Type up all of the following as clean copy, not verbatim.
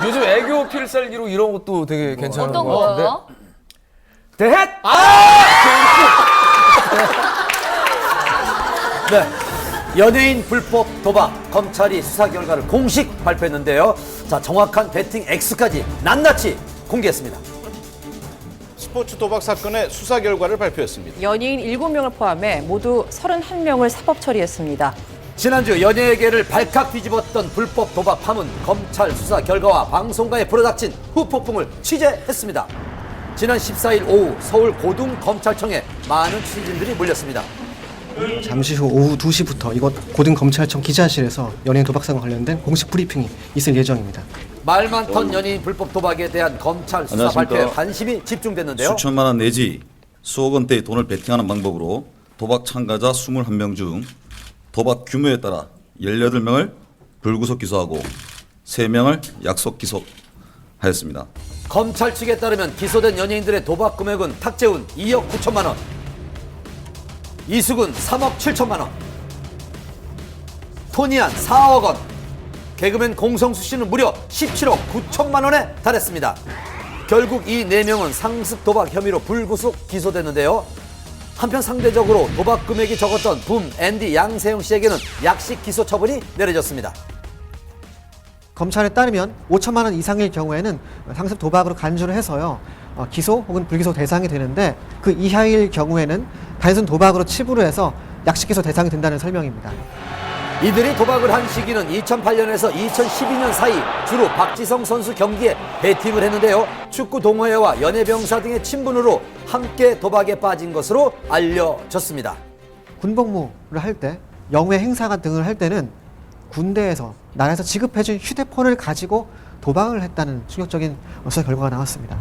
요즘 애교 필살기로 이런 것도 되게 괜찮은 어떤 것 같은데. 거요? 대헷! 네. 연예인 불법 도박 검찰이 수사 결과를 공식 발표했는데요. 자, 정확한 베팅 X까지 낱낱이 공개했습니다. 스포츠 도박 사건의 수사 결과를 발표했습니다. 연예인 7명을 포함해 모두 31명을 사법 처리했습니다. 지난주 연예계를 발칵 뒤집었던 불법 도박 파문 검찰 수사 결과와 방송가에 불어닥친 후폭풍을 취재했습니다. 지난 14일 오후 서울 고등검찰청에 많은 취재진들이 몰렸습니다. 잠시 후 오후 2시부터 이곳 고등검찰청 기자실에서 연예인 도박 사건 관련된 공식 브리핑이 있을 예정입니다. 말 많던 연예인 불법 도박에 대한 검찰 수사 발표에 관심이 집중됐는데요. 수천만 원 내지 수억 원대의 돈을 베팅하는 방법으로 도박 참가자 21명 중 도박 규모에 따라 18명을 불구속 기소하고 3명을 약속 기소하였습니다. 검찰 측에 따르면 기소된 연예인들의 도박 금액은 탁재훈 2억 9천만 원, 이수근 3억 7천만 원, 토니안 4억 원, 개그맨 공성수 씨는 무려 17억 9천만 원에 달했습니다. 결국 이 4명은 상습 도박 혐의로 불구속 기소됐는데요. 한편 상대적으로 도박 금액이 적었던 붐 앤디 양세형 씨에게는 약식 기소 처분이 내려졌습니다. 검찰에 따르면 5천만 원 이상일 경우에는 상습 도박으로 간주를 해서요. 기소 혹은 불기소 대상이 되는데 그 이하일 경우에는 단순 도박으로 치부를 해서 약식 기소 대상이 된다는 설명입니다. 이들이 도박을 한 시기는 2008년에서 2012년 사이 주로 박지성 선수 경기에 베팅을 했는데요. 축구 동호회와 연예병사 등의 친분으로 함께 도박에 빠진 것으로 알려졌습니다. 군복무를 할 때, 영회 행사 등을 할 때는 군대에서 나라에서 지급해준 휴대폰을 가지고 도박을 했다는 충격적인 수사 결과가 나왔습니다.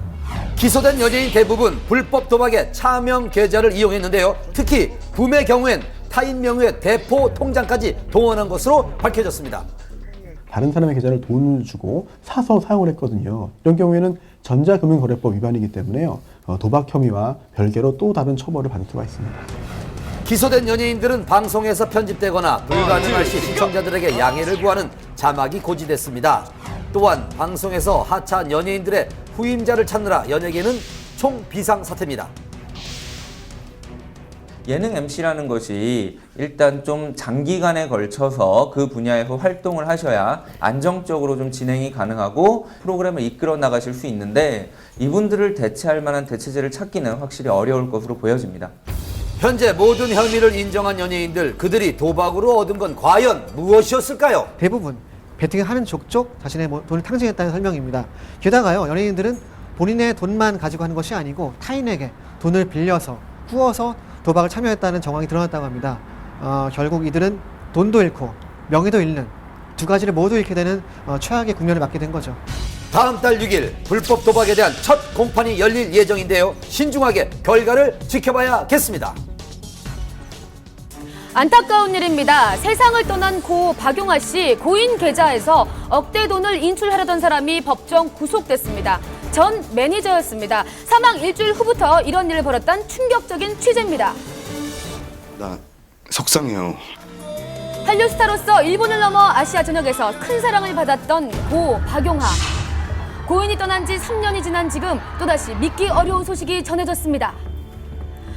기소된 연예인 대부분 불법 도박에 차명 계좌를 이용했는데요. 특히 붐의 경우엔 타인 명의의 대포 통장까지 동원한 것으로 밝혀졌습니다. 다른 사람의 계좌를 돈을 주고 사서 사용을 했거든요. 이런 경우에는 전자금융거래법 위반이기 때문에요. 도박 혐의와 별개로 또 다른 처벌을 받을 수가 있습니다. 기소된 연예인들은 방송에서 편집되거나 불가능할 시 시청자들에게 양해를 구하는 자막이 고지됐습니다. 또한 방송에서 하차한 연예인들의 후임자를 찾느라 연예계는 총 비상사태입니다. 예능 MC라는 것이 일단 좀 장기간에 걸쳐서 그 분야에서 활동을 하셔야 안정적으로 좀 진행이 가능하고 프로그램을 이끌어 나가실 수 있는데 이분들을 대체할 만한 대체제를 찾기는 확실히 어려울 것으로 보여집니다. 현재 모든 혐의를 인정한 연예인들, 그들이 도박으로 얻은 건 과연 무엇이었을까요? 대부분 베팅을 하는 족족 자신의 돈을 탕진했다는 설명입니다. 게다가요, 연예인들은 본인의 돈만 가지고 하는 것이 아니고 타인에게 돈을 빌려서 꾸어서 도박을 참여했다는 정황이 드러났다고 합니다. 결국 이들은 돈도 잃고 명예도 잃는 두 가지를 모두 잃게 되는 최악의 국면을 맞게 된 거죠. 다음 달 6일 불법 도박에 대한 첫 공판이 열릴 예정인데요. 신중하게 결과를 지켜봐야겠습니다. 안타까운 일입니다. 세상을 떠난 고 박용아 씨 고인 계좌에서 억대 돈을 인출하려던 사람이 법정 구속됐습니다. 전 매니저였습니다. 사망 일주일 후부터 이런 일을 벌였던 충격적인 취재입니다. 나 속상해요. 한류 스타로서 일본을 넘어 아시아 전역에서 큰 사랑을 받았던 고 박용아. 고인이 떠난 지 3년이 지난 지금 또다시 믿기 어려운 소식이 전해졌습니다.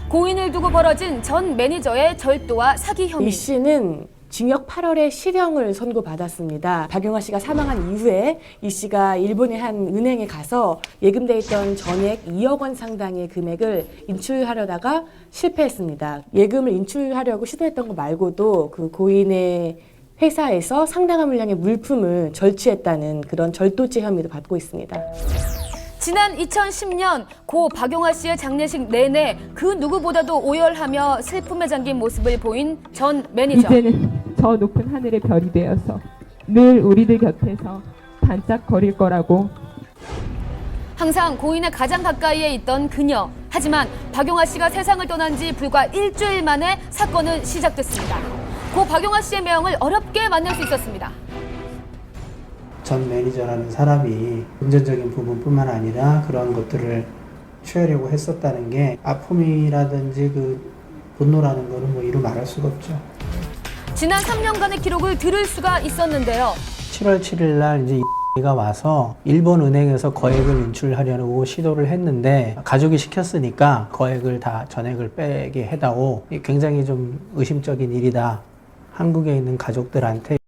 고인을 두고 벌어진 전 매니저의 절도와 사기 혐의. 이 씨는 징역 8월에 실형을 선고받았습니다. 박용아 씨가 사망한 이후에 이 씨가 일본의 한 은행에 가서 예금돼 있던 전액 2억 원 상당의 금액을 인출하려다가 실패했습니다. 예금을 인출하려고 시도했던 거 말고도 그 고인의 회사에서 상당한 물량의 물품을 절취했다는 그런 절도죄 혐의도 받고 있습니다. 지난 2010년 고 박용아 씨의 장례식 내내 그 누구보다도 오열하며 슬픔에 잠긴 모습을 보인 전 매니저. 이제는 저 높은 하늘의 별이 되어서 늘 우리들 곁에서 반짝거릴 거라고. 항상 고인의 가장 가까이에 있던 그녀. 하지만 박용아 씨가 세상을 떠난 지 불과 일주일 만에 사건은 시작됐습니다. 고 박용아 씨의 명을 어렵게 만날 수 있었습니다. 전 매니저라는 사람이 금전적인 부분뿐만 아니라 그런 것들을 취하려고 했었다는 게 아픔이라든지 그 분노라는 거는 뭐 이루 말할 수가 없죠. 지난 3년간의 기록을 들을 수가 있었는데요. 7월 7일 날 이제 가 와서 일본 은행에서 거액을 인출하려고 시도를 했는데 가족이 시켰으니까 거액을 다 전액을 빼게 해다오. 굉장히 좀 의심적인 일이다. 한국에 있는 가족들한테